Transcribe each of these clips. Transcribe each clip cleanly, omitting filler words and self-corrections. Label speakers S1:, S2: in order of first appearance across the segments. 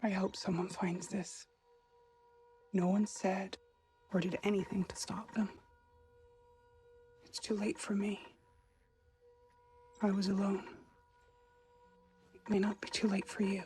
S1: I hope someone finds this. No one said or did anything to stop them. It's too late for me. I was alone. It may not be too late for you.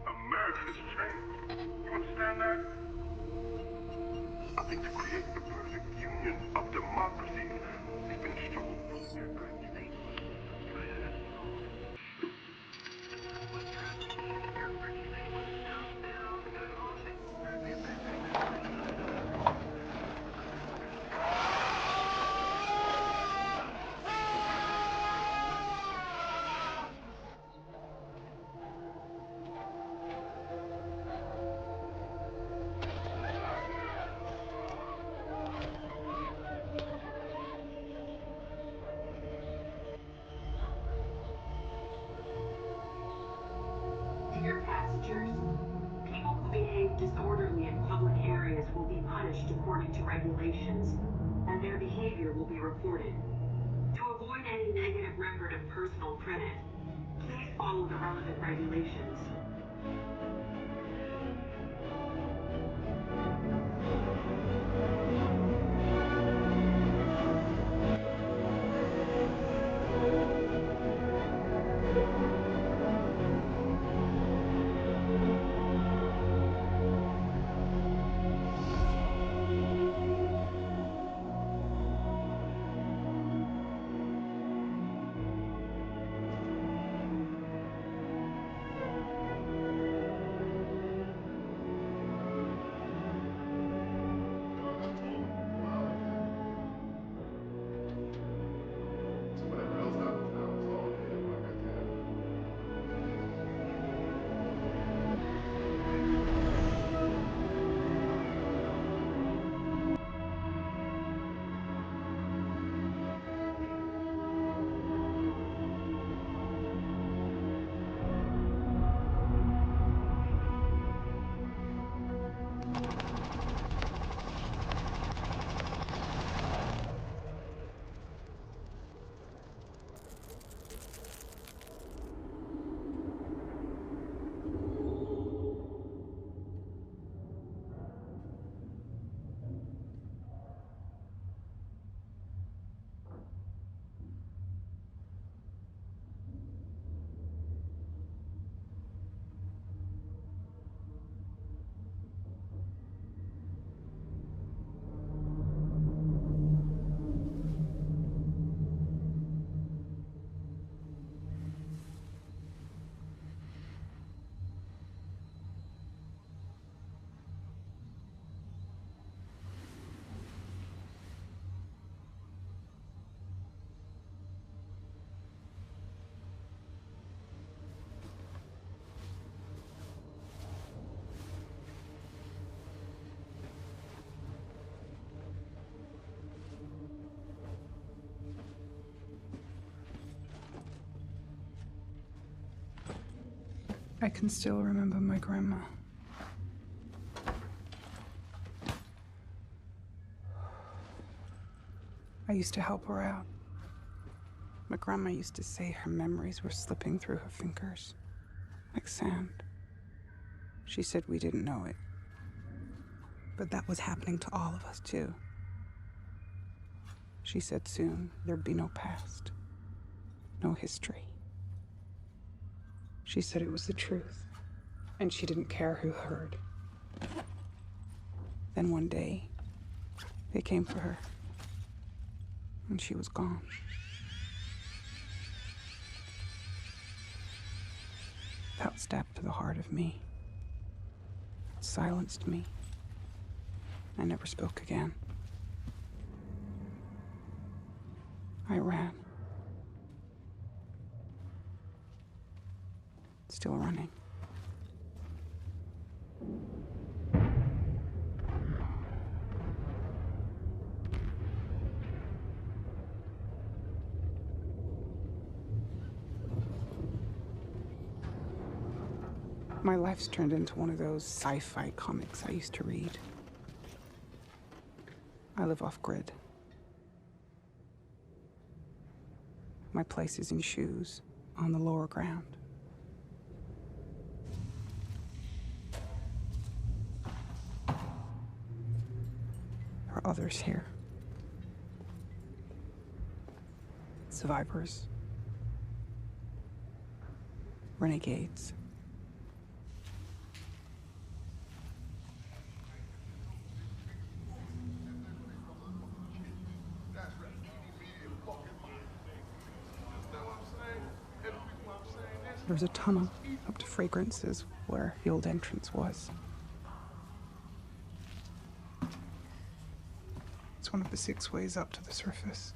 S2: America's changed. You understand that? I think to create the perfect union of democracy, we've been struggling.
S3: Dear passengers, people who behave disorderly in public areas will be punished according to regulations, and their behavior will be reported. To avoid any negative record of personal credit, please follow the relevant regulations.
S1: I can still remember my grandma. I used to help her out. My grandma used to say her memories were slipping through her fingers, like sand. She said we didn't know it. But that was happening to all of us, too. She said soon there'd be no past, no history. She said it was the truth, and she didn't care who heard. Then one day, they came for her, and she was gone. That stabbed to the heart of me. It silenced me. I never spoke again. I ran. Still running. My life's turned into one of those sci-fi comics I used to read. I live off-grid. My place is in shoes, on the lower ground. There are others here. Survivors. Renegades. There's a tunnel up to Fragrances where the old entrance was. It's one of the 6 ways up to the surface.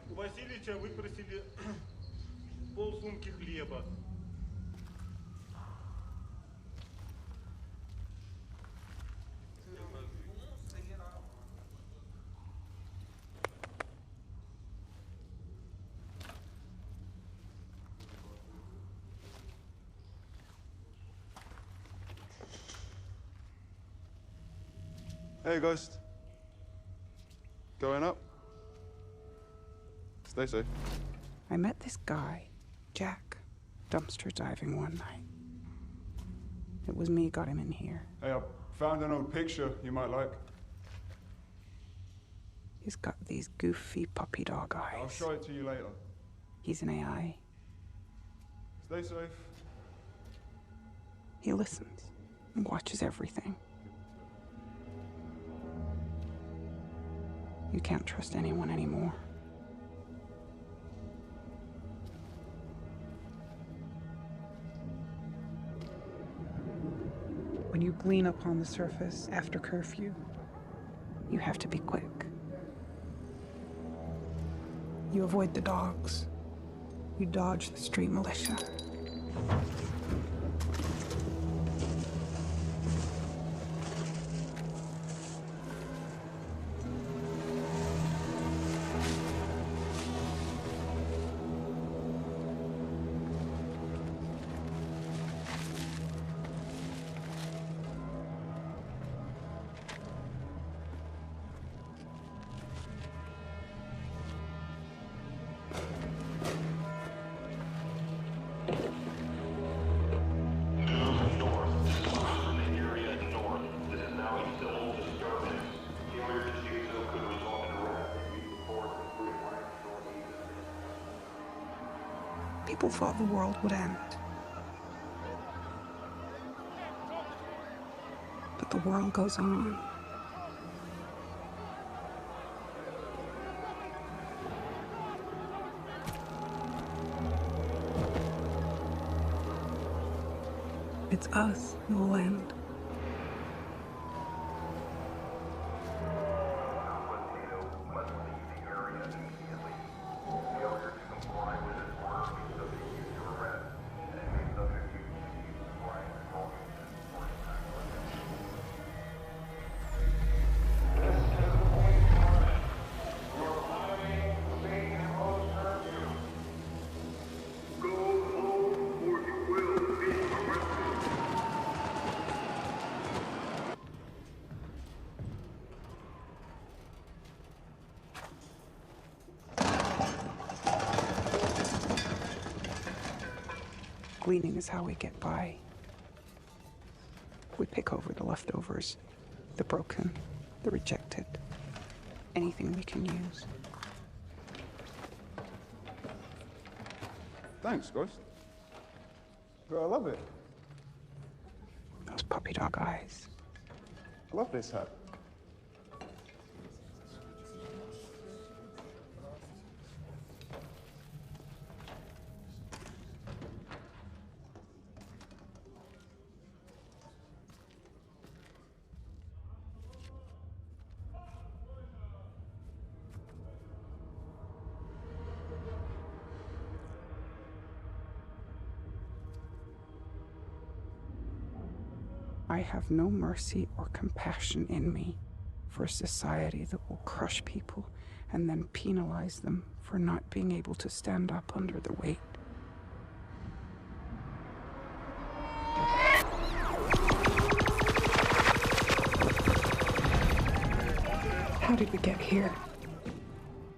S4: У Васильевича выпросили полсумки хлеба.
S5: Hey, Ghost. Going up? Stay safe.
S1: I met this guy, Jack, dumpster diving one night. It was me got him in here.
S5: Hey, I found an old picture you might like.
S1: He's got these goofy puppy dog eyes.
S5: I'll show it to you later.
S1: He's an AI.
S5: Stay safe.
S1: He listens and watches everything. You can't trust anyone anymore. When you glean up on the surface after curfew, you have to be quick. You avoid the dogs. You dodge the street militia. People thought the world would end. But the world goes on. It's us who will end. Gleaning is how we get by. We pick over the leftovers, the broken, the rejected, anything we can use.
S5: Thanks, Ghost. But I love it.
S1: Those puppy dog eyes.
S5: I love this hat.
S1: I have no mercy or compassion in me for a society that will crush people and then penalize them for not being able to stand up under the weight. How did we get here?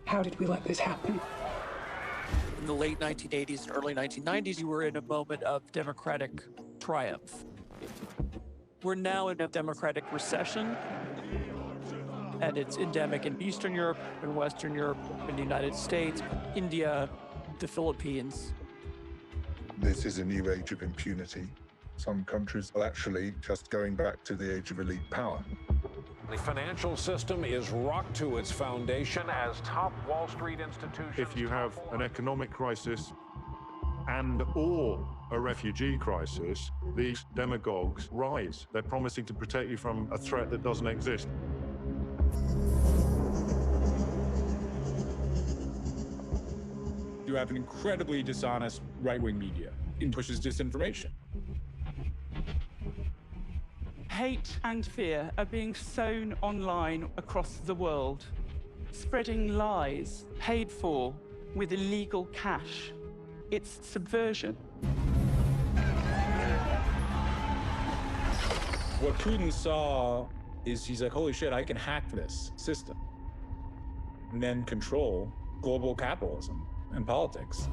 S1: How did we let this happen?
S6: In the late 1980s and early 1990s, you were in a moment of democratic triumph. We're now in a democratic recession, and it's endemic in Eastern Europe, in Western Europe, in the United States, India, the Philippines.
S7: This is a new age of impunity. Some countries are actually just going back to the age of elite power.
S8: The financial system is rocked to its foundation as top Wall Street institutions...
S9: If you have an economic crisis and/or a refugee crisis, these demagogues rise. They're promising to protect you from a threat that doesn't exist.
S10: You have an incredibly dishonest right-wing media. It pushes disinformation.
S11: Hate and fear are being sown online across the world, spreading lies paid for with illegal cash. It's subversion.
S10: What Putin saw is he's like, holy shit, I can hack this system and then control global capitalism and politics.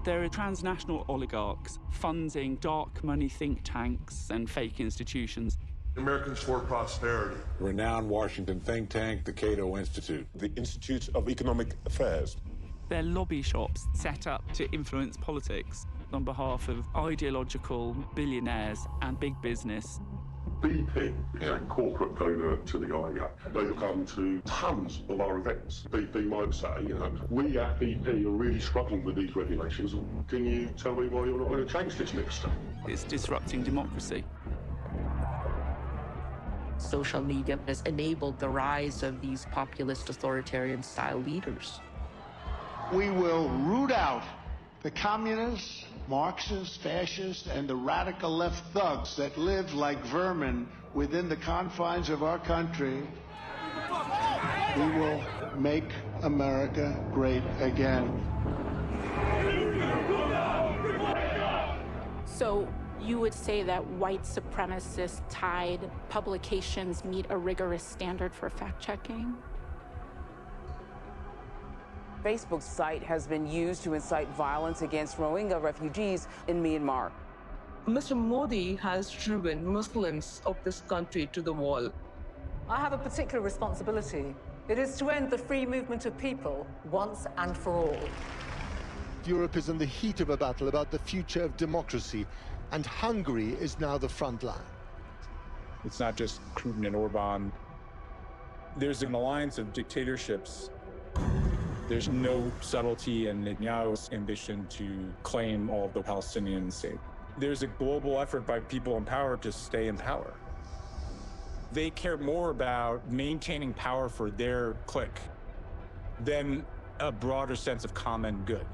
S11: There are transnational oligarchs funding dark money think tanks and fake institutions.
S2: Americans for Prosperity.
S8: Renowned Washington think tank, the Cato Institute.
S2: The Institute of Economic Affairs.
S11: They're lobby shops set up to influence politics on behalf of ideological billionaires and big business.
S2: BP is a corporate donor to the IEA. They come to tons of our events. BP might say, you know, we at BP are really struggling with these regulations. Can you tell me why you're not going to change this next step?
S11: It's disrupting democracy.
S12: Social media has enabled the rise of these populist authoritarian-style leaders.
S13: We will root out the communists, Marxists, fascists, and the radical left thugs that live like vermin within the confines of our country. We will make America great again.
S14: So you would say that white supremacist-tied publications meet a rigorous standard for fact-checking?
S15: Facebook's site has been used to incite violence against Rohingya refugees in Myanmar.
S16: Mr. Modi has driven Muslims of this country to the wall.
S17: I have a particular responsibility. It is to end the free movement of people once and for all.
S13: Europe is in the heat of a battle about the future of democracy, and Hungary is now the front line.
S10: It's not just Putin and Orban. There's an alliance of dictatorships. There's no subtlety in Netanyahu's ambition to claim all of the Palestinian state. There's a global effort by people in power to stay in power. They care more about maintaining power for their clique than a broader sense of common good.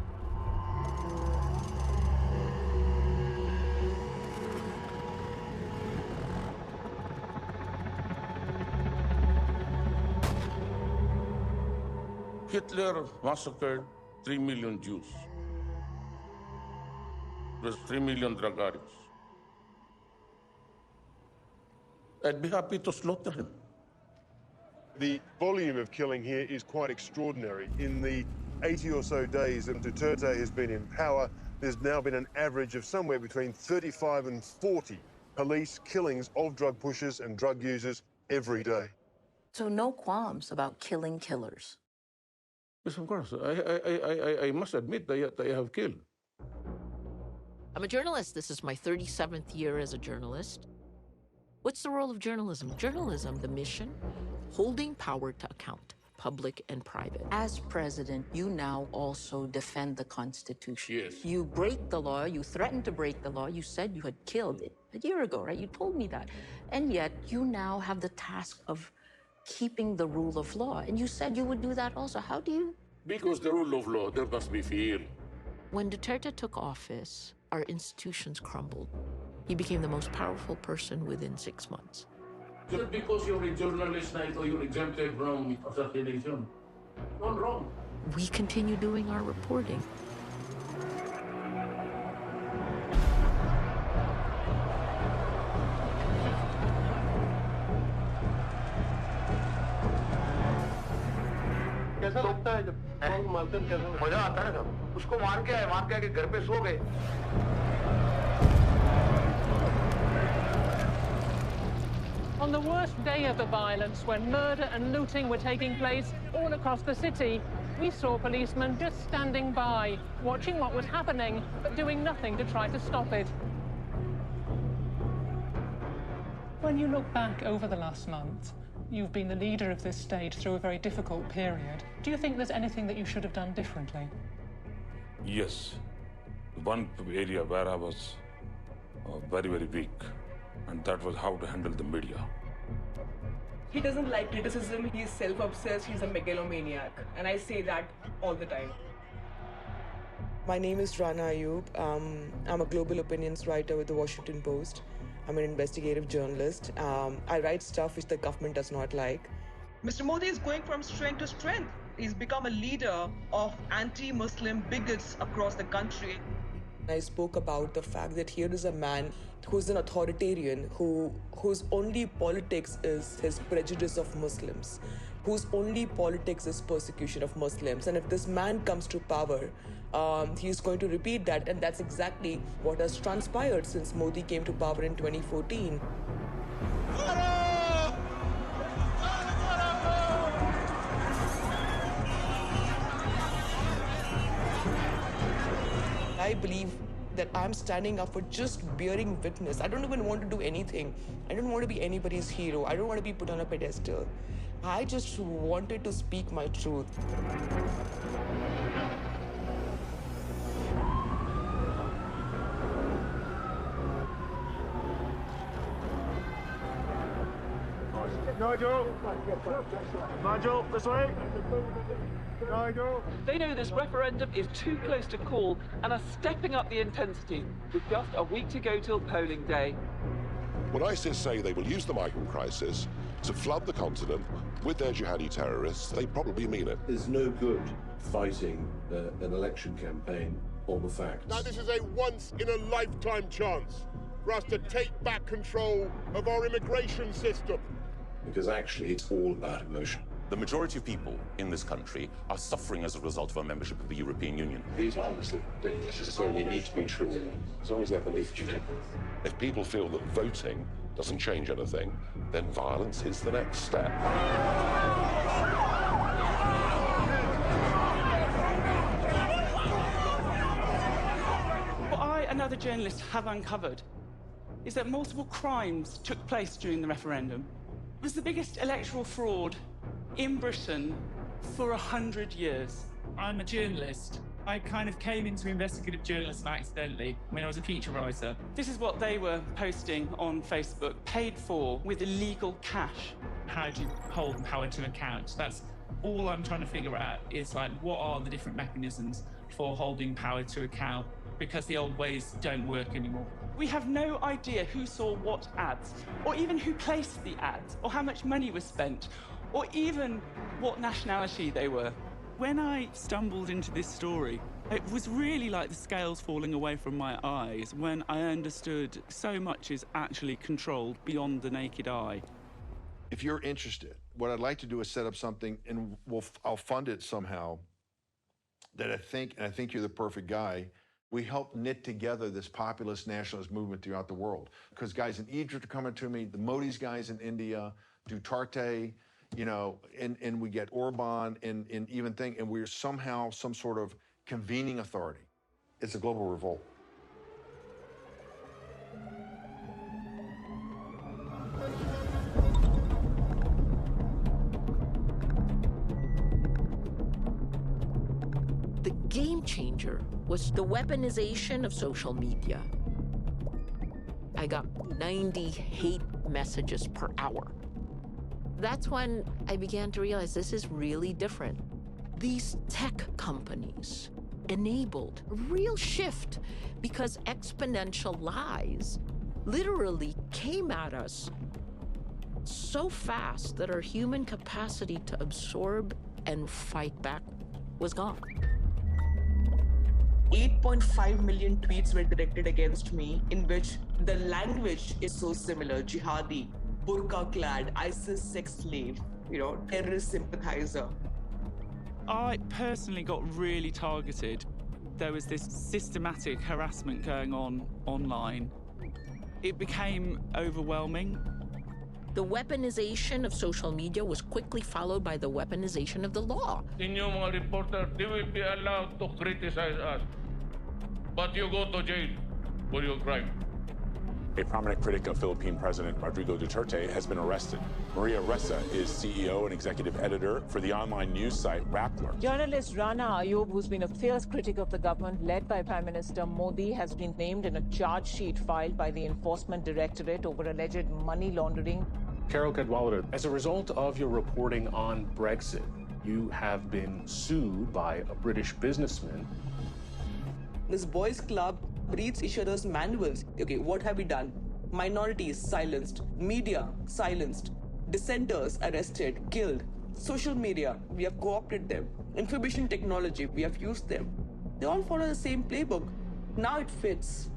S18: Hitler massacred 3 million Jews. There's 3 million drug addicts. I'd be happy to slaughter him.
S19: The volume of killing here is quite extraordinary. In the 80 or so days that Duterte has been in power, there's now been an average of somewhere between 35 and 40 police killings of drug pushers and drug users every day.
S12: So no qualms about killing killers.
S18: Yes, of course. I must admit that I have killed.
S12: I'm a journalist. This is my 37th year as a journalist. What's the role of journalism? Journalism, the mission, holding power to account, public and private. As president, you now also defend the Constitution.
S18: Yes.
S12: You break the law, you threatened to break the law, you said you had killed it a year ago, right? You told me that. And yet, you now have the task of keeping the rule of law. And you said you would do that also. How do you?
S18: Because the rule of law, there must be fear.
S12: When Duterte took office, our institutions crumbled. He became the most powerful person within 6 months.
S18: Just because you're a journalist now, you're exempted from assassination. Not wrong.
S12: We continue doing our reporting.
S20: कैसा लगता है जब मारते हैं कैसा मजा आता है जब उसको मार के आके घर पे सो गए
S21: On the worst day of the violence, when murder and looting were taking place all across the city, we saw policemen just standing by, watching what was happening, but doing nothing to try to stop it. When you look back over the last month, you've been the leader of this state through a very difficult period. Do you think there's anything that you should have done differently?
S18: Yes. One area where I was very, very weak, and that was how to handle the media.
S16: He doesn't like criticism, he's self-obsessed, he's a megalomaniac, and I say that all the time.
S22: My name is Rana Ayub. I'm a global opinions writer with the Washington Post. I'm an investigative journalist. I write stuff which the government does not like.
S16: Mr. Modi is going from strength to strength. He's become a leader of anti-Muslim bigots across the country.
S22: I spoke about the fact that here is a man who's an authoritarian, whose only politics is his prejudice of Muslims, whose only politics is persecution of Muslims. And if this man comes to power, he's going to repeat that. And that's exactly what has transpired since Modi came to power in 2014. I believe that I'm standing up for just bearing witness. I don't even want to do anything. I don't want to be anybody's hero. I don't want to be put on a pedestal. I just wanted to speak my truth.
S20: Nigel, this way. Nigel.
S11: They know this referendum is too close to call and are stepping up the intensity with just a week to go till polling day.
S2: When ISIS say they will use the migrant crisis to flood the continent with their jihadi terrorists, they probably mean it.
S23: There's no good fighting an election campaign on the facts.
S19: Now, this is a once-in-a-lifetime chance for us to take back control of our immigration system.
S23: Because actually, it's all about emotion.
S24: The majority of people in this country are suffering as a result of our membership of the European Union.
S23: These honestly don't necessarily need to be true, as long as they're believed.
S2: If people feel that voting doesn't change anything, then violence is the next step.
S11: other journalists have uncovered is that multiple crimes took place during the referendum. It was the biggest electoral fraud in Britain for 100 years.
S1: I'm a journalist. I kind of came into investigative journalism accidentally when I was a feature writer.
S11: This is what they were posting on Facebook, paid for with illegal cash.
S1: How do you hold power to account? That's all I'm trying to figure out is like, what are the different mechanisms for holding power to account? Because the old ways don't work anymore.
S11: We have no idea who saw what ads, or even who placed the ads, or how much money was spent, or even what nationality they were.
S3: When I stumbled into this story, it was really like the scales falling away from my eyes when I understood so much is actually controlled beyond the naked eye.
S4: If you're interested, what I'd like to do is set up something, and I'll fund it somehow, that I think you're the perfect guy. We help knit together this populist nationalist movement throughout the world. Because guys in Egypt are coming to me, the Modi's guys in India, Duterte, you know, and we get Orban and even thing, and we're somehow some sort of convening authority. It's a global revolt.
S12: The game changer was the weaponization of social media. I got 90 hate messages per hour. That's when I began to realize this is really different. These tech companies enabled a real shift because exponential lies literally came at us so fast that our human capacity to absorb and fight back was gone.
S22: 8.5 million tweets were directed against me, in which the language is so similar: jihadi, burqa-clad, ISIS sex slave, terrorist sympathizer.
S3: I personally got really targeted. There was this systematic harassment going on online. It became overwhelming.
S12: The weaponization of social media was quickly followed by the weaponization of the law.
S5: Inyong reporter, they will be allowed to criticize us. But you go to jail for your crime.
S25: A prominent critic of Philippine President Rodrigo Duterte has been arrested. Maria Ressa is CEO and executive editor for the online news site Rappler.
S26: Journalist Rana Ayub, who's been a fierce critic of the government led by Prime Minister Modi, has been named in a charge sheet filed by the Enforcement Directorate over alleged money laundering.
S27: Carol Cadwalader, as a result of your reporting on Brexit, you have been sued by a British businessman.
S22: This boys' club reads each other's manuals. Okay, what have we done? Minorities silenced, media silenced, dissenters arrested, killed. Social media, we have co-opted them. Information technology, we have used them. They all follow the same playbook. Now it fits.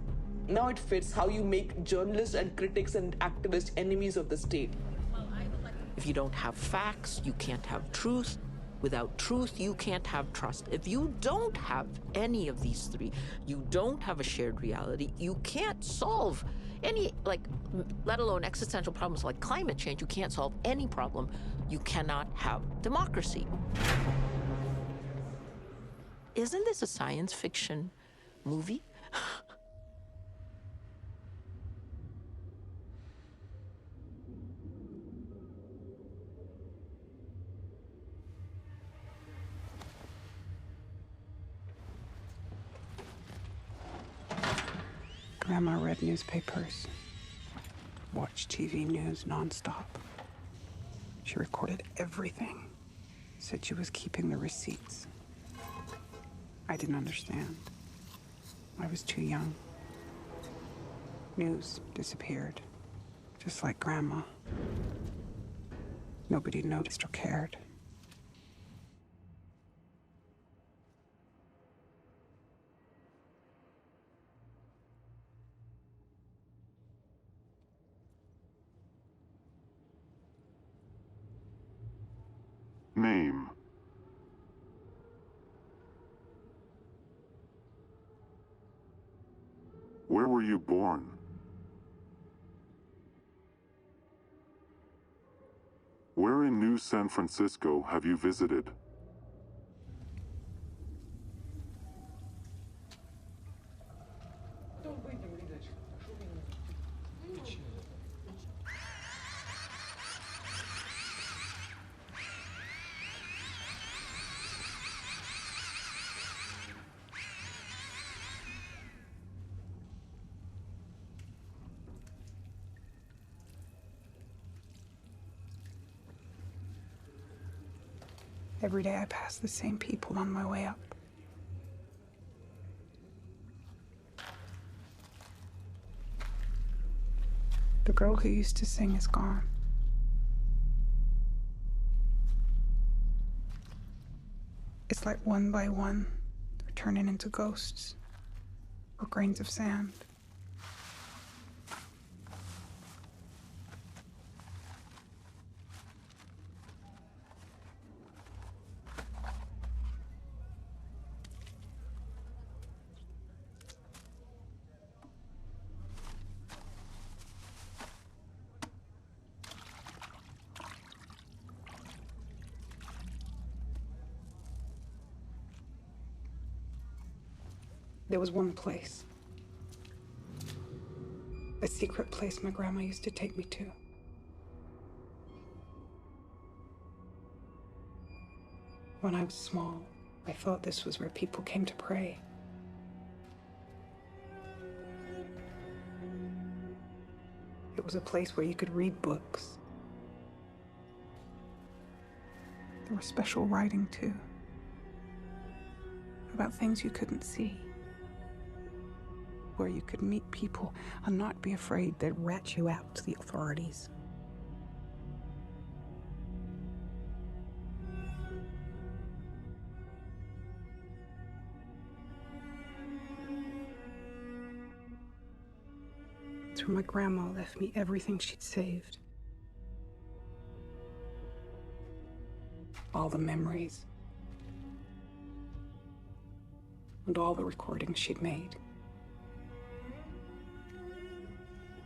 S22: Now it fits how you make journalists and critics and activists enemies of the state.
S12: If you don't have facts, you can't have truth. Without truth, you can't have trust. If you don't have any of these three, you don't have a shared reality, you can't solve any, let alone existential problems like climate change. You can't solve any problem. You cannot have democracy. Isn't this a science fiction movie?
S28: Grandma read newspapers, watched TV news nonstop. She recorded everything, said she was keeping the receipts. I didn't understand. I was too young. News disappeared, just like Grandma. Nobody noticed or cared.
S2: Name. Where were you born? Where in New San Francisco have you visited?
S22: Don't
S28: Every day I pass the same people on my way up. The girl who used to sing is gone. It's like one by one, they're turning into ghosts or grains of sand. There was one place. A secret place my grandma used to take me to. When I was small, I thought this was where people came to pray. It was a place where you could read books. There was special writing, too, about things you couldn't see. Where you could meet people and not be afraid they'd rat you out to the authorities. It's where my grandma left me everything she'd saved. All the memories. And all the recordings she'd made.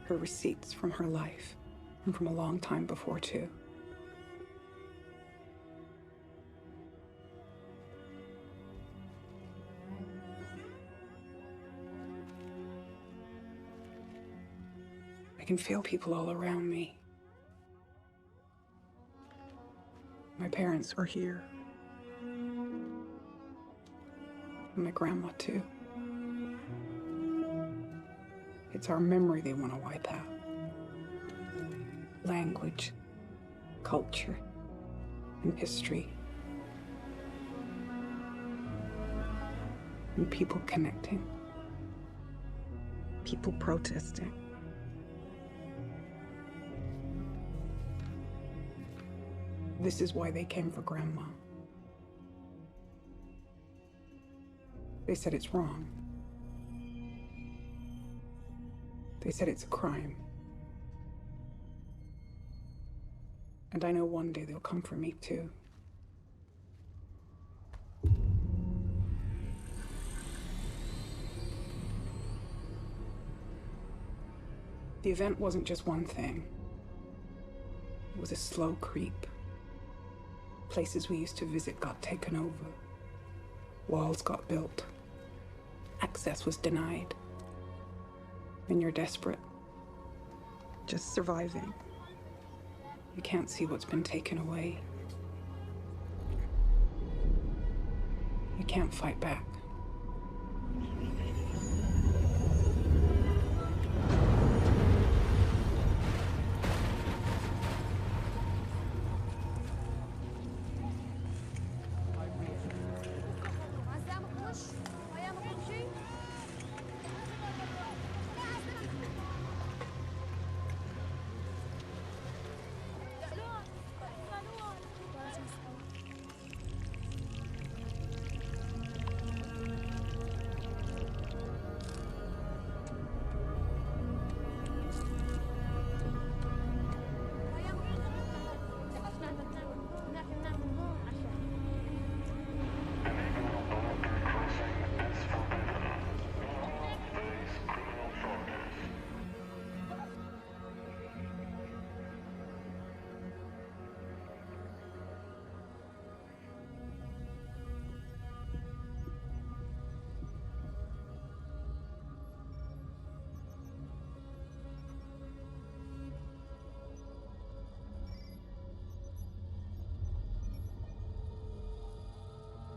S28: Her receipts from her life, and from a long time before, too. I can feel people all around me. My parents are here. And my grandma, too. It's our memory they want to wipe out. Language, culture, and history. And people connecting. People protesting. This is why they came for Grandma. They said it's wrong. They said it's a crime. And I know one day they'll come for me, too. The event wasn't just one thing. It was a slow creep. Places we used to visit got taken over. Walls got built. Access was denied. When you're desperate, just surviving, you can't see what's been taken away. You can't fight back.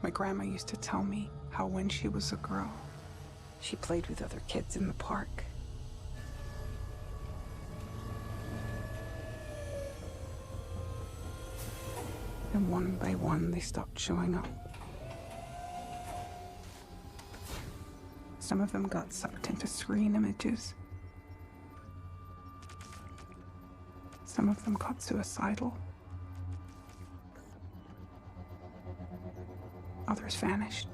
S28: My grandma used to tell me how when she was a girl, she played with other kids in the park. And one by one, they stopped showing up. Some of them got sucked into screen images. Some of them got suicidal. Others vanished.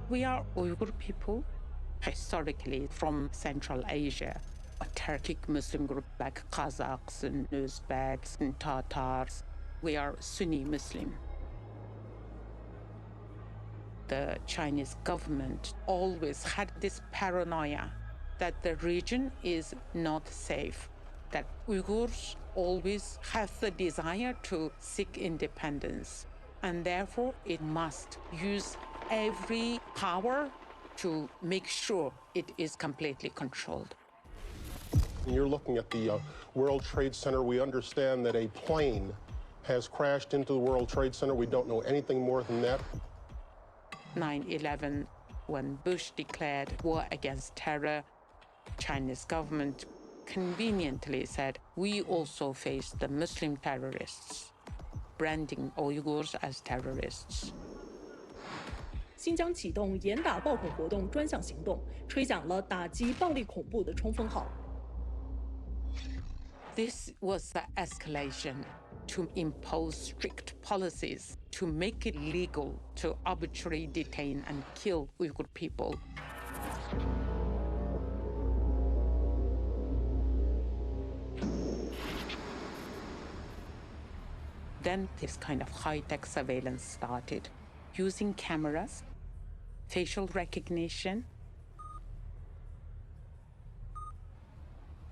S26: We are Uyghur people, historically from Central Asia, a Turkic Muslim group like Kazakhs and Uzbeks and Tatars. We are Sunni Muslim. The Chinese government always had this paranoia that the region is not safe, that Uyghurs always have the desire to seek independence, and therefore it must use every power to make sure it is completely controlled.
S6: When you're looking at the World Trade Center, we understand that a plane has crashed into the World Trade Center. We don't know anything more than that.
S26: 9/11, when Bush declared war against terror, Chinese government conveniently said, we also face the Muslim terrorists, branding Uyghurs as terrorists.
S7: 新疆启动严打爆恐活动专项行动，吹响了打击暴力恐怖的冲锋号。
S26: This was the escalation to impose strict policies to make it legal to arbitrarily detain and kill Uyghur people. Then this kind of high-tech surveillance started, using cameras, facial recognition.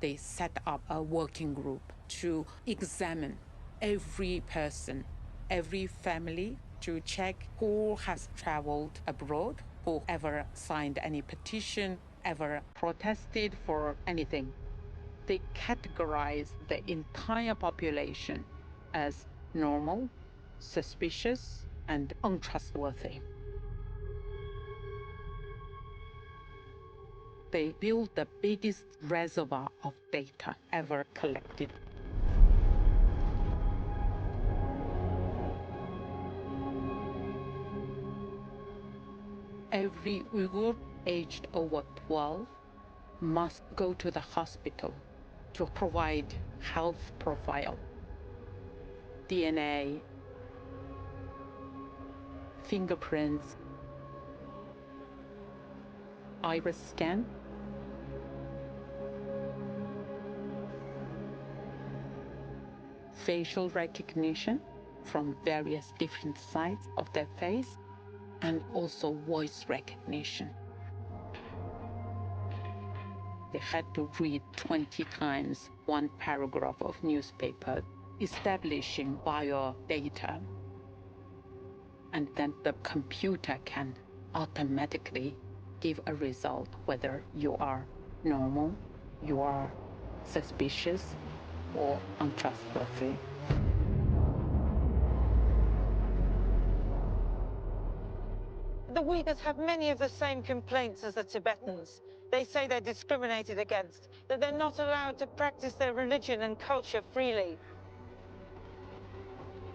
S26: They set up a working group to examine every person, every family, to check who has traveled abroad, who ever signed any petition, ever protested for anything. They categorize the entire population as normal, suspicious, and untrustworthy. They built the biggest reservoir of data ever collected. Every Uyghur aged over 12 must go to the hospital to provide health profile, DNA, fingerprints, iris scan, facial recognition from various different sides of their face, and also voice recognition. They had to read 20 times one paragraph of newspaper establishing biodata. And then the computer can automatically give a result whether you are normal, you are suspicious, or untrustworthy.
S8: The Uyghurs have many of the same complaints as the Tibetans. They say they're discriminated against, that they're not allowed to practice their religion and culture freely.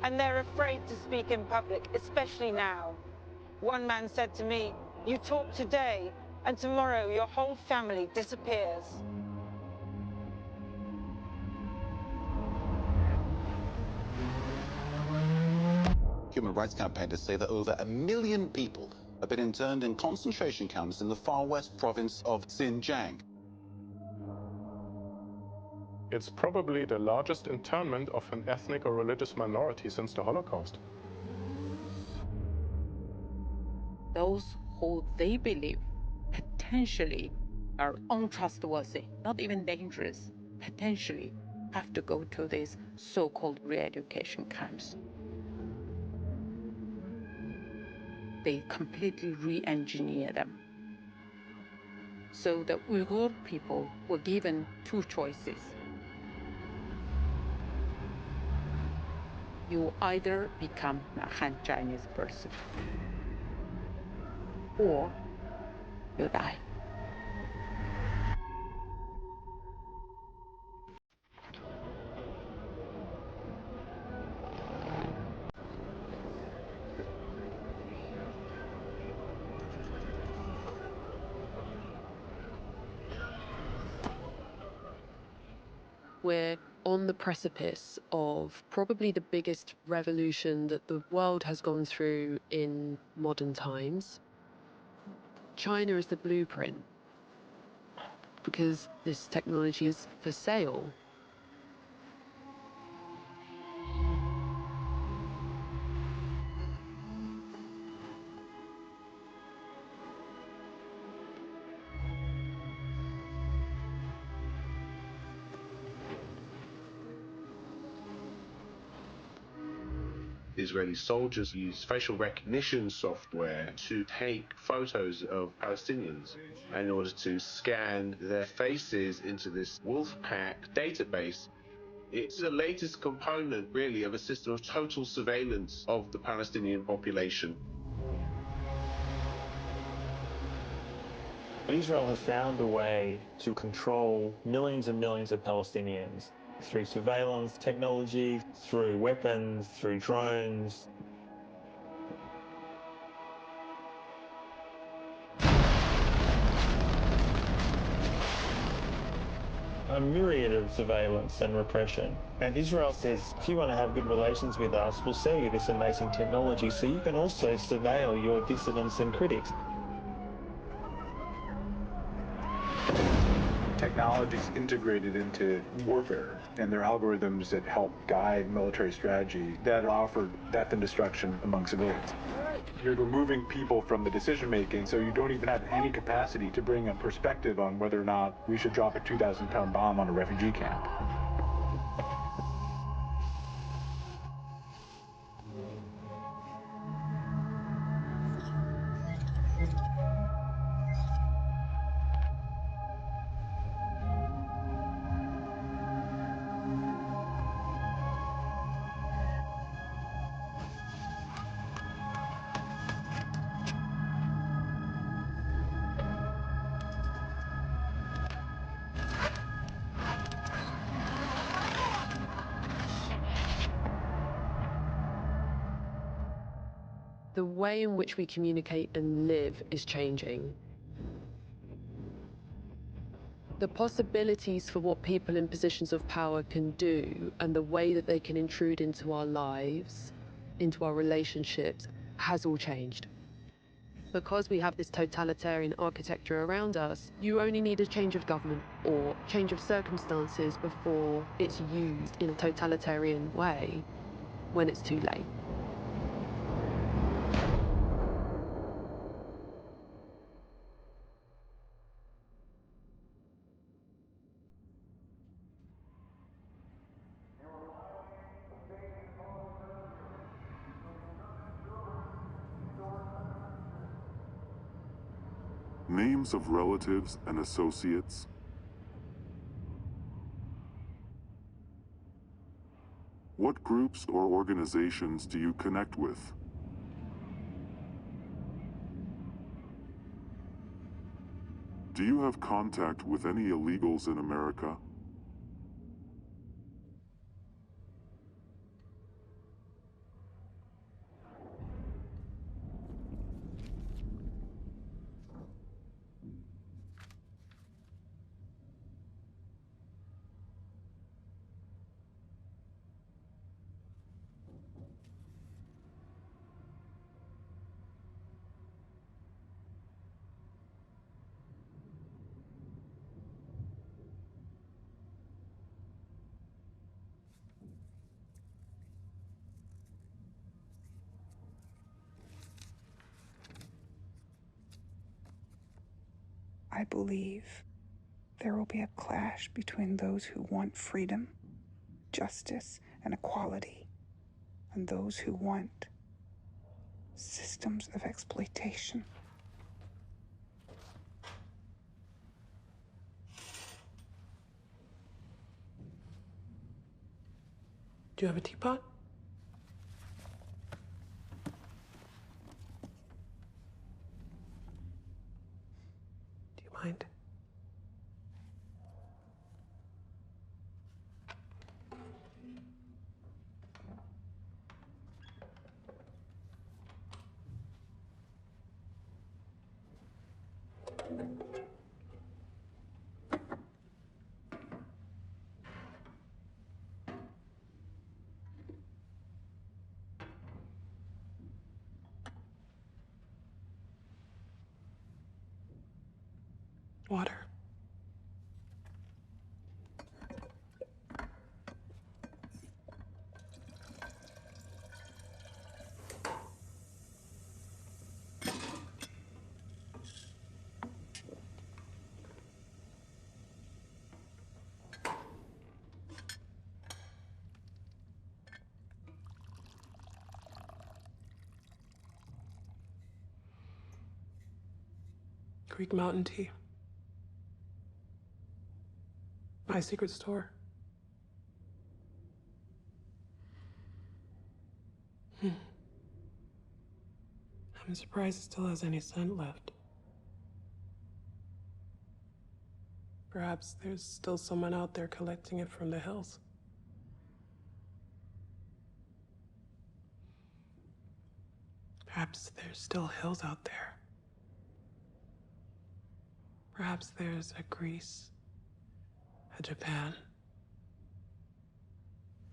S8: And they're afraid to speak in public, especially now. One man said to me, "You talk today, and tomorrow your whole family disappears."
S9: Human rights campaigners say that over 1 million people have been interned in concentration camps in the far west province of Xinjiang.
S10: It's probably the largest internment of an ethnic or religious minority since the Holocaust.
S26: Those who they believe potentially are untrustworthy, not even dangerous, potentially have to go to these so-called re-education camps. They completely re-engineer them. So the Uyghur people were given two choices. You either become a Han Chinese person, or you die.
S13: We're on the precipice of probably the biggest revolution that the world has gone through in modern times. China is the blueprint because this technology is for sale.
S23: Israeli soldiers use facial recognition software to take photos of Palestinians in order to scan their faces into this Wolfpack database. It's the latest component, really, of a system of total surveillance of the Palestinian population.
S14: Israel has found a way to control millions and millions of Palestinians through surveillance technology, through weapons, through drones. A myriad of surveillance and repression. And Israel says, if you want to have good relations with us, we'll sell you this amazing technology so you can also surveil your dissidents and critics.
S15: Technologies integrated into warfare, and their algorithms that help guide military strategy that offer death and destruction among civilians. You're removing people from the decision making, so you don't even have any capacity to bring a perspective on whether or not we should drop a 2,000-pound bomb on a refugee camp.
S13: The way in which we communicate and live is changing. The possibilities for what people in positions of power can do and the way that they can intrude into our lives, into our relationships, has all changed. Because we have this totalitarian architecture around us, you only need a change of government or change of circumstances before it's used in a totalitarian way when it's too late.
S17: Names of relatives and associates. What groups or organizations do you connect with? Do you have contact with any illegals in America?
S28: I believe there will be a clash between those who want freedom, justice, and equality, and those who want systems of exploitation.
S1: Do you have a teapot? Do you mind? Water. Greek mountain tea. My secret store. I'm surprised it still has any scent left. Perhaps there's still someone out there collecting it from the hills. Perhaps there's still hills out there. Perhaps there's a Greece, a Japan.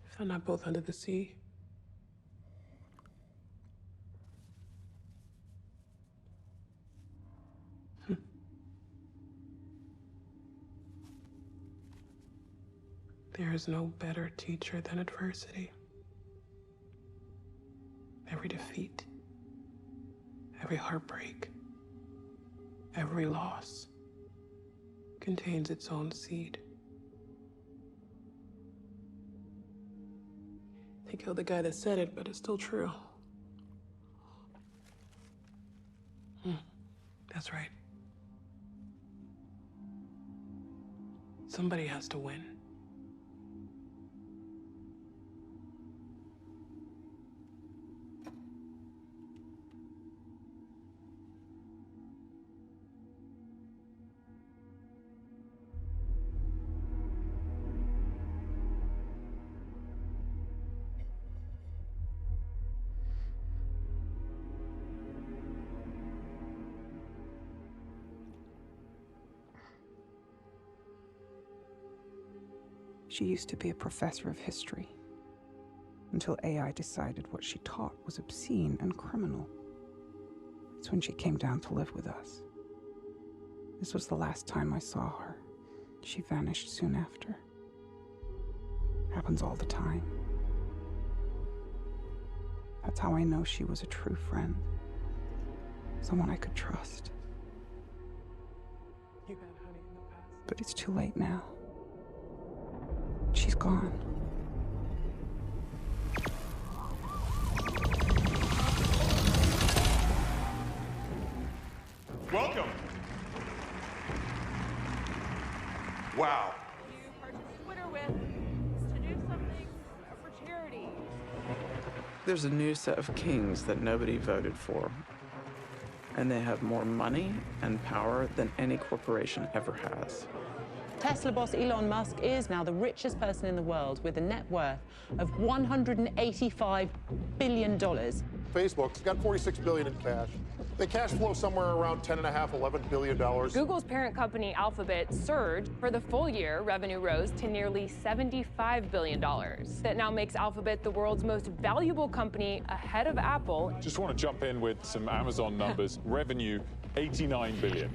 S1: If they're not both under the sea. There is no better teacher than adversity. Every defeat, every heartbreak, every loss contains its own seed. They killed the guy that said it, but it's still true. That's right. Somebody has to win.
S28: She used to be a professor of history, until AI decided what she taught was obscene and criminal. It's when she came down to live with us. This was the last time I saw her. She vanished soon after. Happens all the time. That's how I know she was a true friend. Someone I could trust.
S1: You had honey in the past.
S28: But it's too late now. She's gone.
S11: Welcome. Wow.
S16: You purchase Twitter with is to do something for charity.
S18: There's a new set of kings that nobody voted for. And they have more money and power than any corporation ever has.
S19: Tesla boss Elon Musk is now the richest person in the world with a net worth of $185 billion.
S6: Facebook's got $46 billion in cash. They cash flow somewhere around $10.5–11 billion.
S16: Google's parent company Alphabet surged. For the full year, revenue rose to nearly $75 billion. That now makes Alphabet the world's most valuable company, ahead of Apple.
S10: Just want to jump in with some Amazon numbers. Revenue, $89 billion.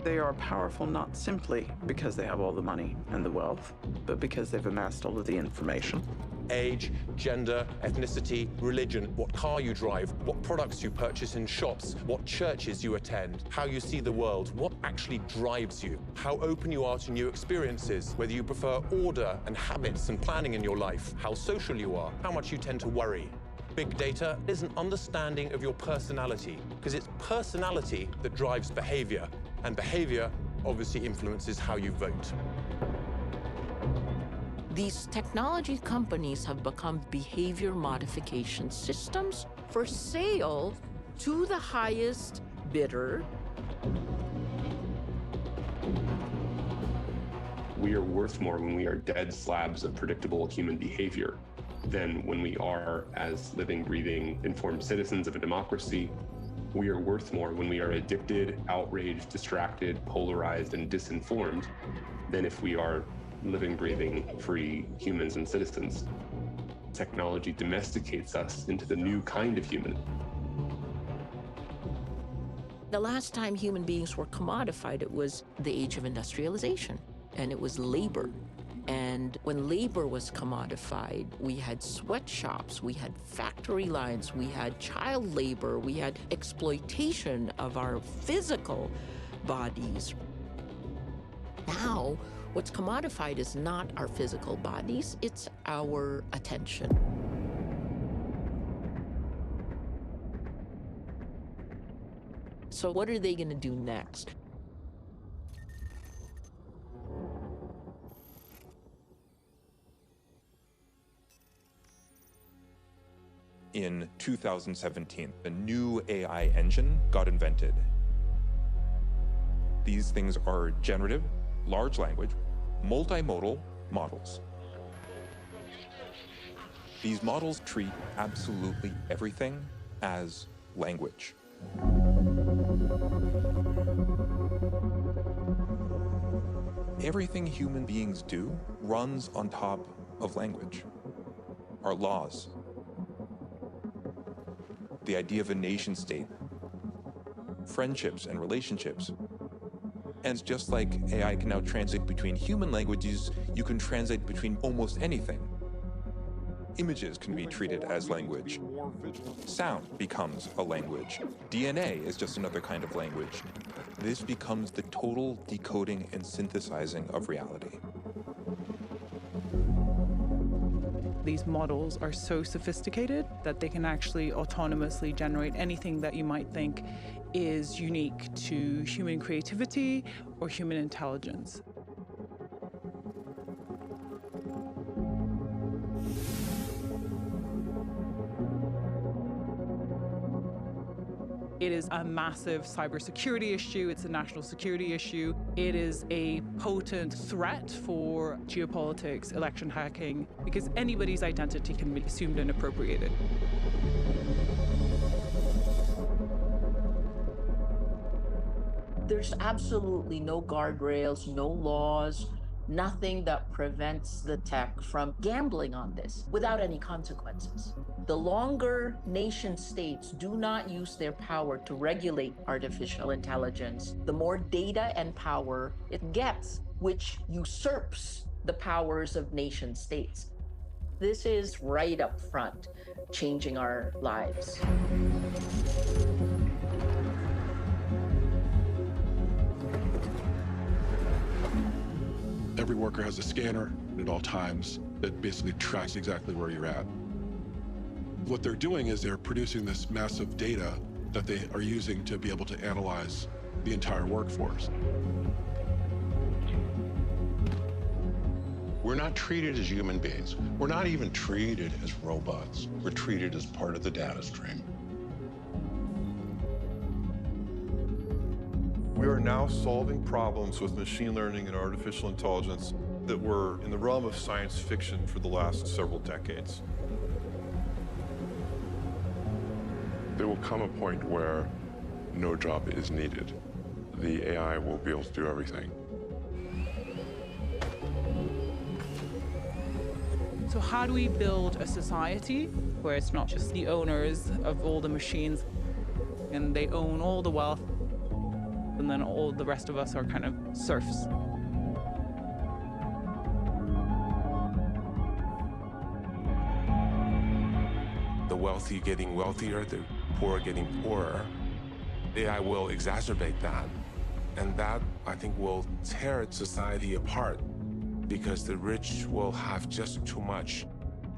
S18: They are powerful not simply because they have all the money and the wealth, but because they've amassed all of the information.
S6: age, gender, ethnicity, religion, what car you drive, what products you purchase in shops, what churches you attend, how you see the world, what actually drives you, how open you are to new experiences, whether you prefer order and habits and planning in your life, how social you are, how much you tend to worry. Big data is an understanding of your personality, because it's personality that drives behavior, and behavior obviously influences how you vote.
S12: These technology companies have become behavior modification systems for sale to the highest bidder.
S3: We are worth more when we are dead slabs of predictable human behavior than when we are as living, breathing, informed citizens of a democracy. We are worth more when we are addicted, outraged, distracted, polarized, and disinformed than if we are living, breathing, free humans and citizens. Technology domesticates us into the new kind of human.
S12: The last time human beings were commodified, it was the age of industrialization, and it was labor. And when labor was commodified, we had sweatshops, we had factory lines, we had child labor, we had exploitation of our physical bodies. Now, what's commodified is not our physical bodies, it's our attention. So what are they going to do next?
S4: In 2017, a new AI engine got invented. These things are generative, large language, multimodal models. These models treat absolutely everything as language. Everything human beings do runs on top of language. Our laws, the idea of a nation state, friendships and relationships. And just like AI can now translate between human languages, you can translate between almost anything. Images can be treated as language. Sound becomes a language. DNA is just another kind of language. This becomes the total decoding and synthesizing of reality.
S18: These models are so sophisticated that they can actually autonomously generate anything that you might think is unique to human creativity or human intelligence. It is a massive cybersecurity issue. It's a national security issue. It is a potent threat for geopolitics, election hacking, because anybody's identity can be assumed and appropriated.
S12: There's absolutely no guardrails, no laws, nothing that prevents the tech from gambling on this without any consequences. The longer nation states do not use their power to regulate artificial intelligence, the more data and power it gets, which usurps the powers of nation states. This is right up front, changing our lives.
S5: Every worker has a scanner at all times that basically tracks exactly where you're at. What they're doing is they're producing this massive data that they are using to be able to analyze the entire workforce.
S20: We're not treated as human beings. We're not even treated as robots. We're treated as part of the data stream.
S21: We are now solving problems with machine learning and artificial intelligence that were in the realm of science fiction for the last several decades.
S17: There will come a point where no job is needed. The AI will be able to do everything.
S18: So how do we build a society where it's not just the owners of all the machines and they own all the wealth, and then all the rest of us are kind of serfs?
S2: wealthy getting wealthier, the poor getting poorer. AI will exacerbate that. And that, I think, will tear society apart because the rich will have just too much,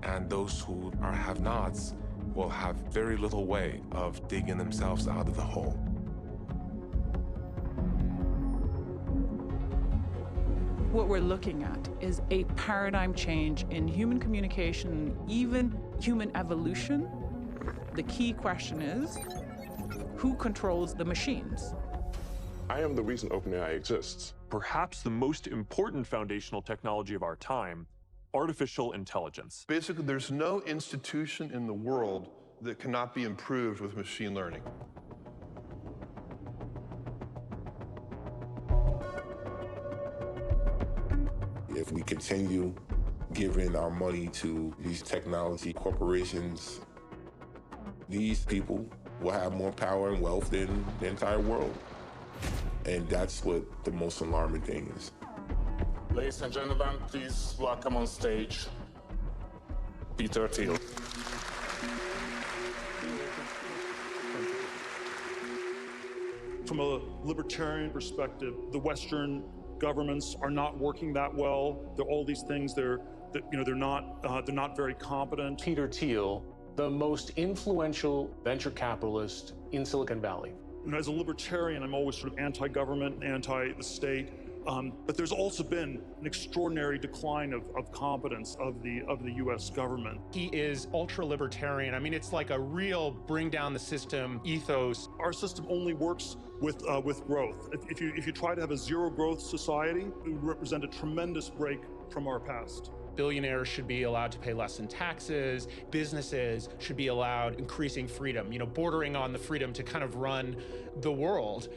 S2: and those who are have-nots will have very little way of digging themselves out of the hole.
S18: What we're looking at is a paradigm change in human communication, even human evolution. The key question is, who controls the machines?
S17: I am the reason OpenAI exists.
S7: Perhaps the most important foundational technology of our time, artificial intelligence.
S21: Basically, there's no institution in the world that cannot be improved with machine learning.
S2: If we continue giving our money to these technology corporations, these people will have more power and wealth than the entire world. And that's what the most alarming thing is.
S8: Ladies and gentlemen, please welcome on stage Peter Thiel.
S9: From a libertarian perspective, the Western governments are not working that well. There are all these things. They're not very competent.
S22: Peter Thiel, the most influential venture capitalist in Silicon Valley.
S9: As a libertarian, I'm always sort of anti-government, anti the state. But there's also been an extraordinary decline of competence of the U.S. government.
S6: He is ultra-libertarian. I mean, it's like a real bring down the system ethos.
S9: Our system only works with growth. If you try to have a zero growth society, it would represent a tremendous break from our past.
S6: Billionaires should be allowed to pay less in taxes. Businesses should be allowed increasing freedom, bordering on the freedom to kind of run the world.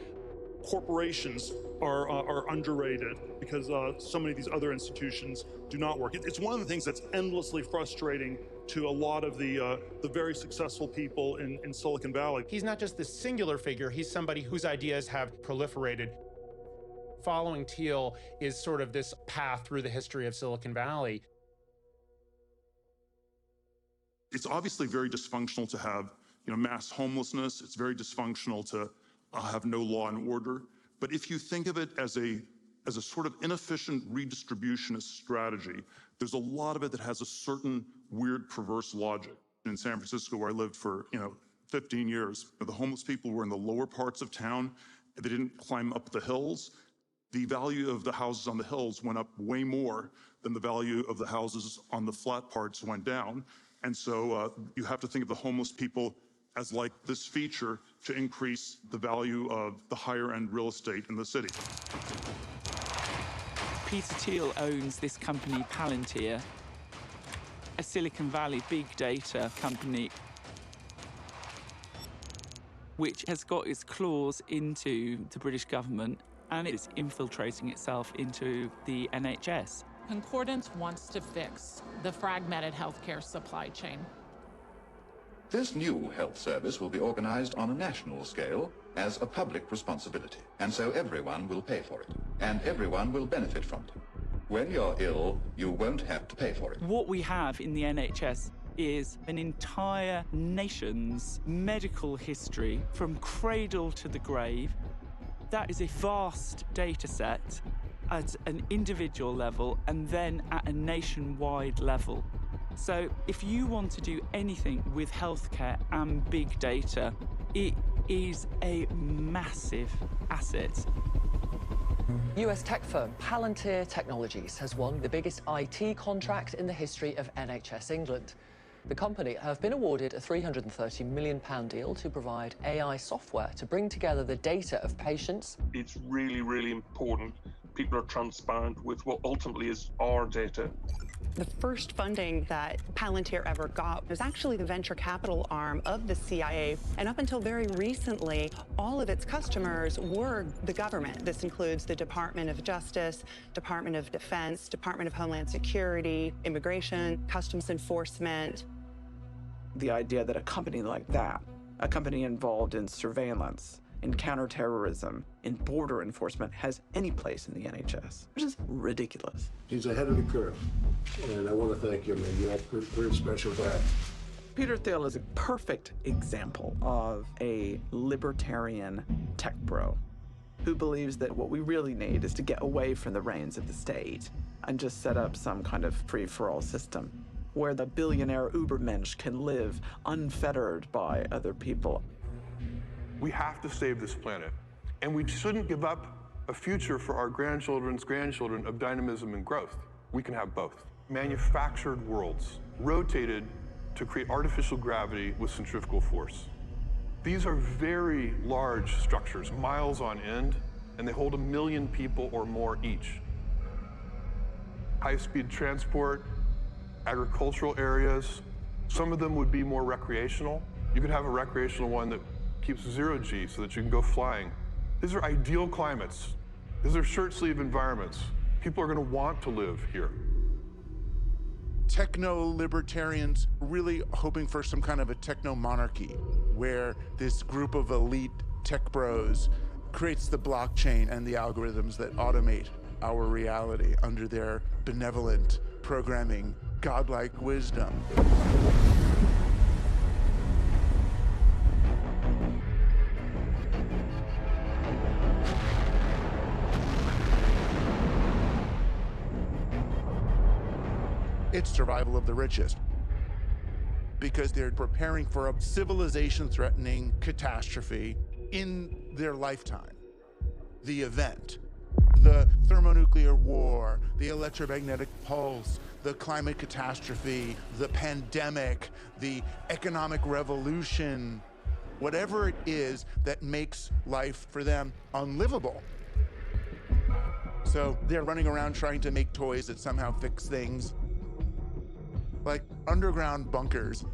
S9: Corporations are underrated because so many of these other institutions do not work. It's one of the things that's endlessly frustrating to a lot of the very successful people in Silicon Valley.
S6: He's not just this singular figure, he's somebody whose ideas have proliferated. Following Thiel is sort of this path through the history of Silicon Valley.
S5: It's obviously very dysfunctional to have mass homelessness. It's very dysfunctional to have no law and order. But if you think of it as a sort of inefficient redistributionist strategy, there's a lot of it that has a certain weird, perverse logic. In San Francisco, where I lived for 15 years, the homeless people were in the lower parts of town. They didn't climb up the hills. The value of the houses on the hills went up way more than the value of the houses on the flat parts went down. And so you have to think of the homeless people as like this feature to increase the value of the higher end real estate in the city.
S24: Peter Thiel owns this company, Palantir, a Silicon Valley big data company, which has got its claws into the British government and it's infiltrating itself into the NHS.
S25: Concordance wants to fix the fragmented healthcare supply chain.
S27: This new health service will be organized on a national scale as a public responsibility, and so everyone will pay for it, and everyone will benefit from it. When you're ill, you won't have to pay for it.
S24: What we have in the NHS is an entire nation's medical history from cradle to the grave. That is a vast data set at an individual level and then at a nationwide level. So if you want to do anything with healthcare and big data, it is a massive asset.
S29: US tech firm Palantir Technologies has won the biggest IT contract in the history of NHS England. The company have been awarded a £330 million deal to provide AI software to bring together the data of patients.
S8: It's really, really important people are transparent with what ultimately is our data.
S30: The first funding that Palantir ever got was actually the venture capital arm of the CIA. And up until very recently, all of its customers were the government. This includes the Department of Justice, Department of Defense, Department of Homeland Security, Immigration, Customs Enforcement.
S31: The idea that a company like that, a company involved in surveillance, in counterterrorism, in border enforcement, has any place in the NHS, which is ridiculous.
S32: He's ahead of the curve, and I want to thank him, and you have pretty special that.
S31: Peter Thiel is a perfect example of a libertarian tech bro who believes that what we really need is to get away from the reins of the state and just set up some kind of free-for-all system where the billionaire Ubermensch can live unfettered by other people.
S21: We have to save this planet, and we shouldn't give up a future for our grandchildren's grandchildren of dynamism and growth. We can have both. Manufactured worlds rotated to create artificial gravity with centrifugal force. These are very large structures, miles on end, and they hold 1 million people or more each. High-speed transport, agricultural areas, some of them would be more recreational. You could have a recreational one that keeps 0G so that you can go flying. These are ideal climates. These are shirt-sleeve environments. People are going to want to live here.
S1: Techno-libertarians really hoping for some kind of a techno-monarchy where this group of elite tech bros creates the blockchain and the algorithms that automate our reality under their benevolent programming, godlike wisdom. It's survival of the richest, because they're preparing for a civilization-threatening catastrophe in their lifetime. The event, the thermonuclear war, the electromagnetic pulse, the climate catastrophe, the pandemic, the economic revolution, whatever it is that makes life for them unlivable. So they're running around trying to make toys that somehow fix things, like underground bunkers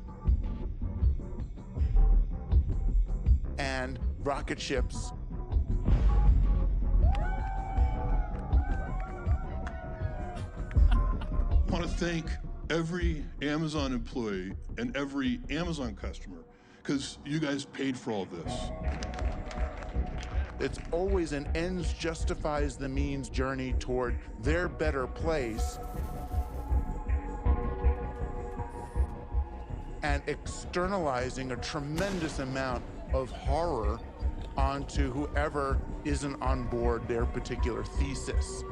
S1: and rocket ships.
S21: I want to thank every Amazon employee and every Amazon customer, because you guys paid for all this.
S1: It's always an ends justifies the means journey toward their better place, and externalizing a tremendous amount of horror onto whoever isn't on board their particular thesis.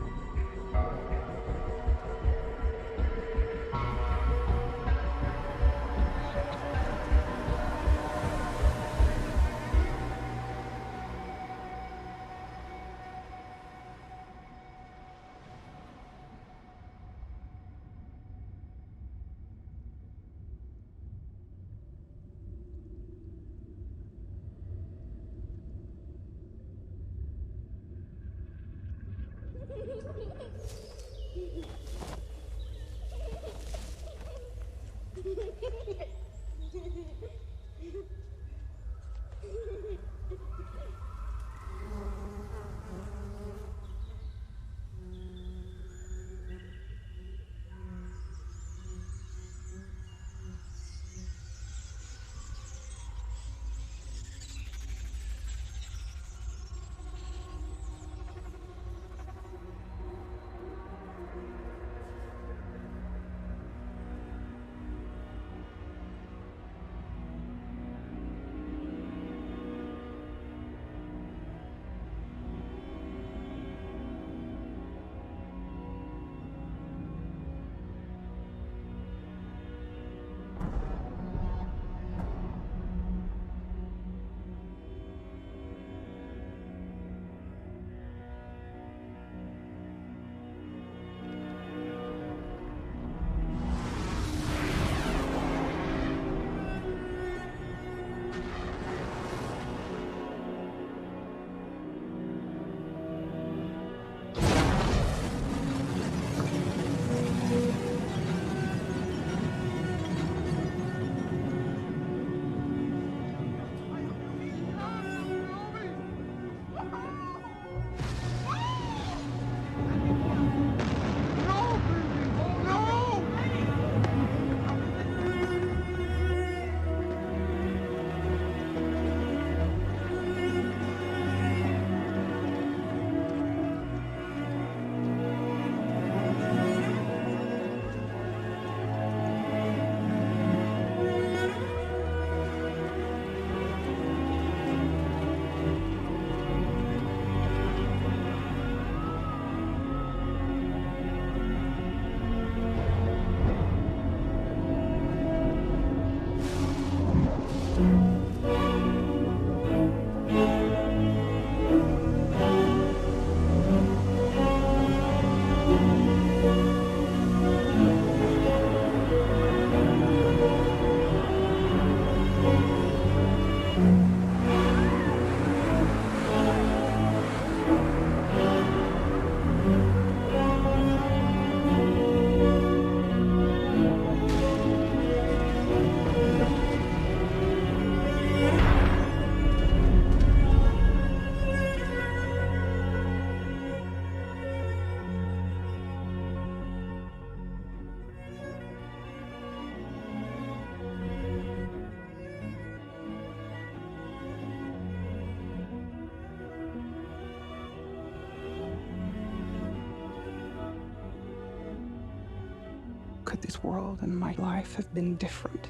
S3: could this world and my life have been different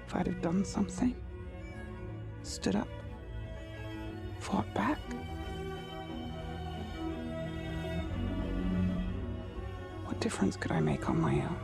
S3: if I'd have done something? Stood up? Fought back? What difference could I make on my own?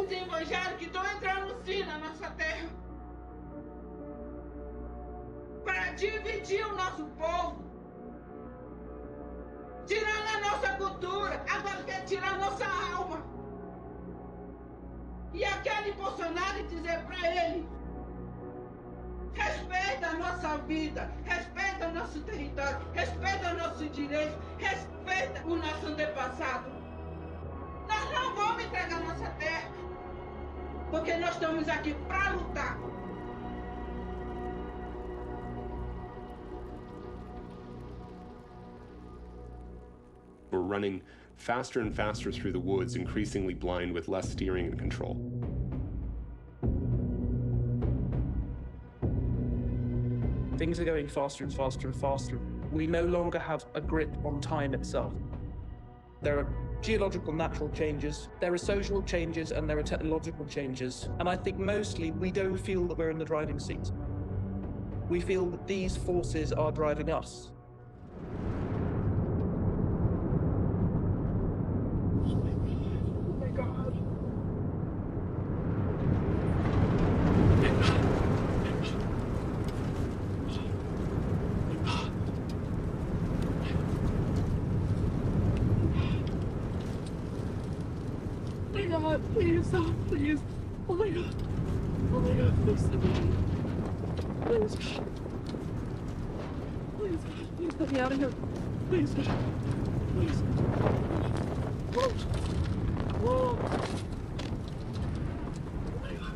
S10: Evangelho que estão entrando sim na nossa terra para dividir o nosso povo, tirando a nossa cultura, agora quer tirar a nossa alma. E aquele Bolsonaro dizer para ele: respeita a nossa vida, respeita o nosso território, respeita o nosso direito, respeita o nosso antepassado. Nós não vamos entregar nossa terra, porque nós estamos aqui para lutar.
S11: We're running faster and faster through the woods, increasingly blind with less steering and control.
S24: Things are going faster and faster and faster. We no longer have a grip on time itself. There are geological natural changes, there are social changes, and there are technological changes. And I think mostly we don't feel that we're in the driving seat. We feel that these forces are driving us.
S10: Please, please. Oh my God. Oh my God, please. Please. Please, please let me out of here. Please. Please. Whoa. Whoa. Oh my God.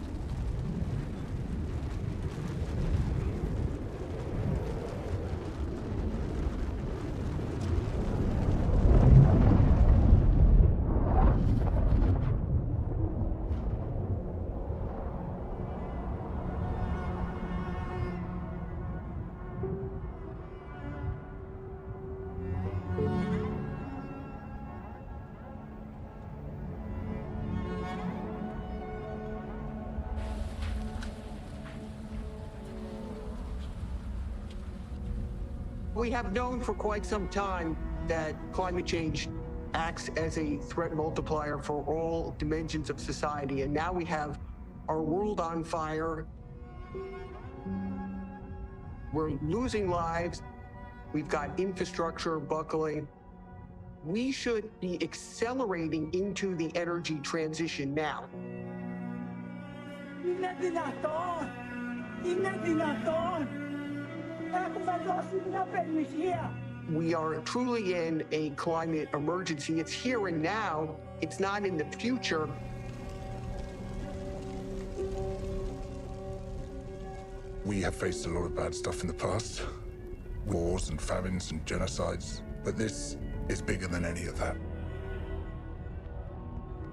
S13: We have known for quite some time that climate change acts as a threat multiplier for all dimensions of society, and now we have our world on fire. We're losing lives. We've got infrastructure buckling. We should be accelerating into the energy transition now. We are truly in a climate emergency. It's here and now. It's not in the future.
S14: We have faced a lot of bad stuff in the past. Wars and famines and genocides. But this is bigger than any of that.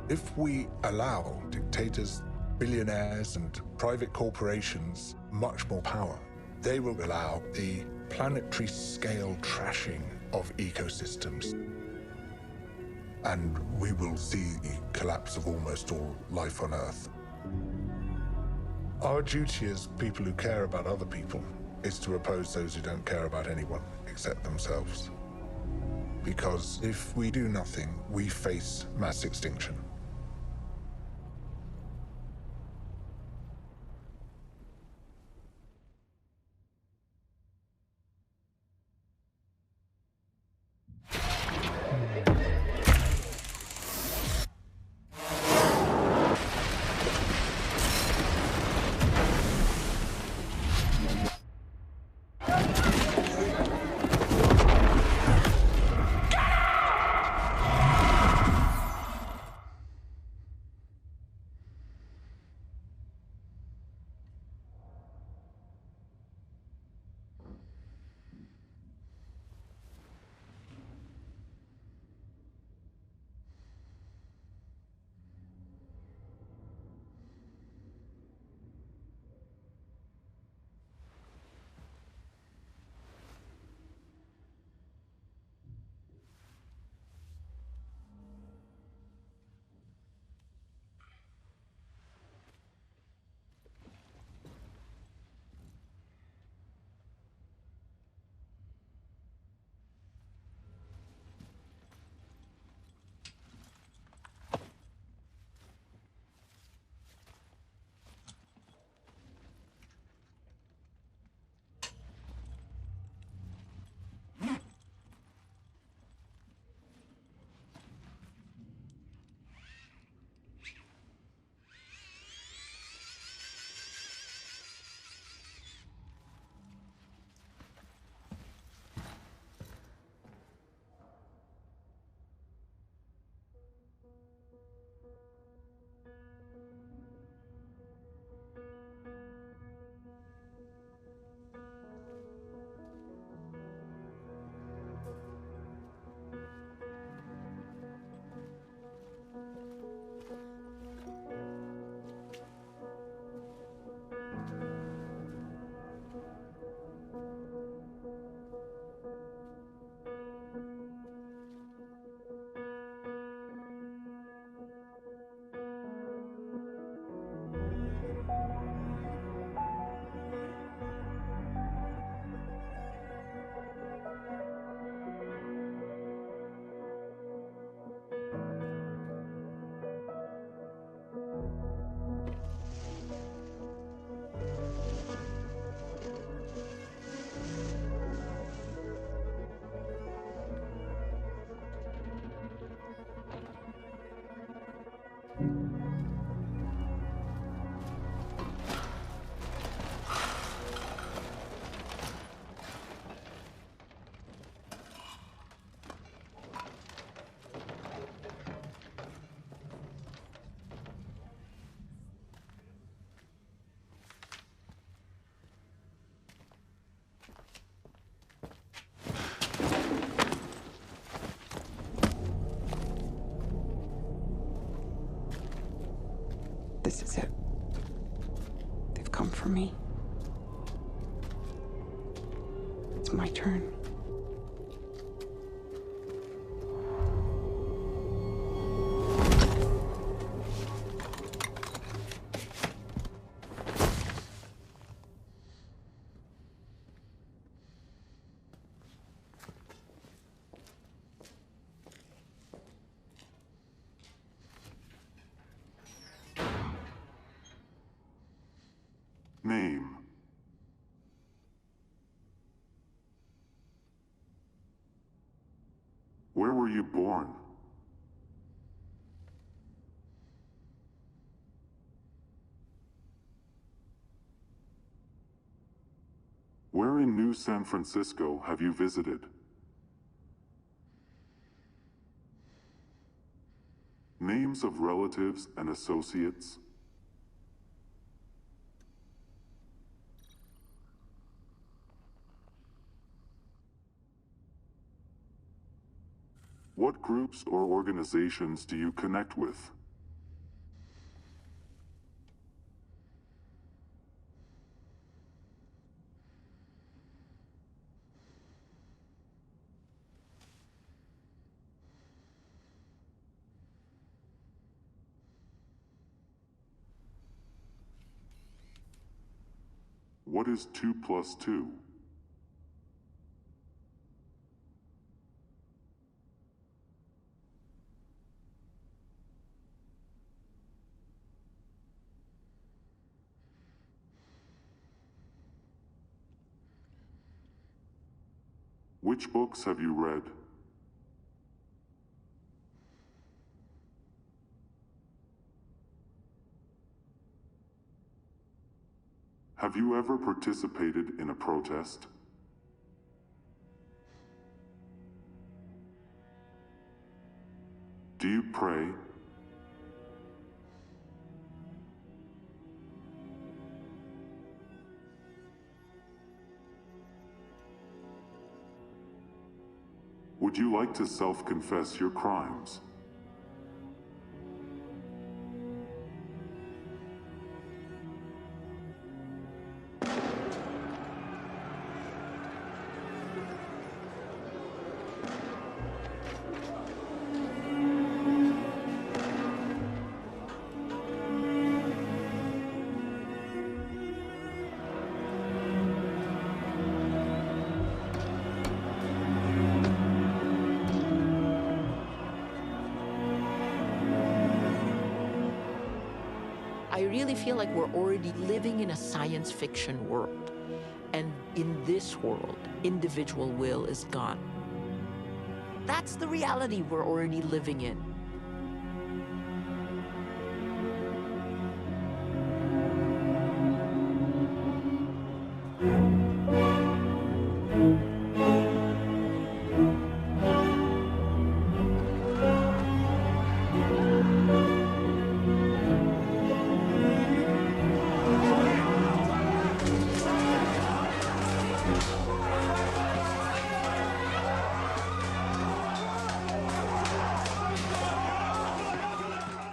S14: If we allow dictators, billionaires, and private corporations much more power, they will allow the planetary scale trashing of ecosystems. And we will see the collapse of almost all life on Earth. Our duty as people who care about other people is to oppose those who don't care about anyone except themselves. Because if we do nothing, we face mass extinction.
S3: This is it. They've come for me. It's my turn.
S4: Name. Where were you born? Where in New San Francisco have you visited? Names of relatives and associates? What groups or organizations do you connect with? What is 2 plus 2? Which books have you read? Have you ever participated in a protest? Do you pray? Would you like to self-confess your crimes?
S12: I really feel like we're already living in a science fiction world. And in this world, individual will is gone. That's the reality we're already living in.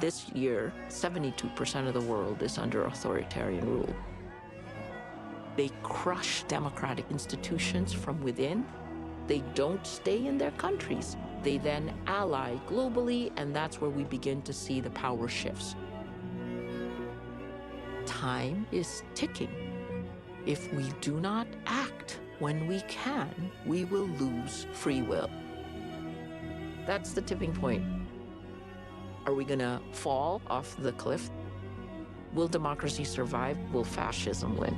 S12: This year, 72% of the world is under authoritarian rule. They crush democratic institutions from within. They don't stay in their countries. They then ally globally, and that's where we begin to see the power shifts. Time is ticking. If we do not act when we can, we will lose free will. That's the tipping point. Are we gonna fall off the cliff? Will democracy survive? Will fascism win?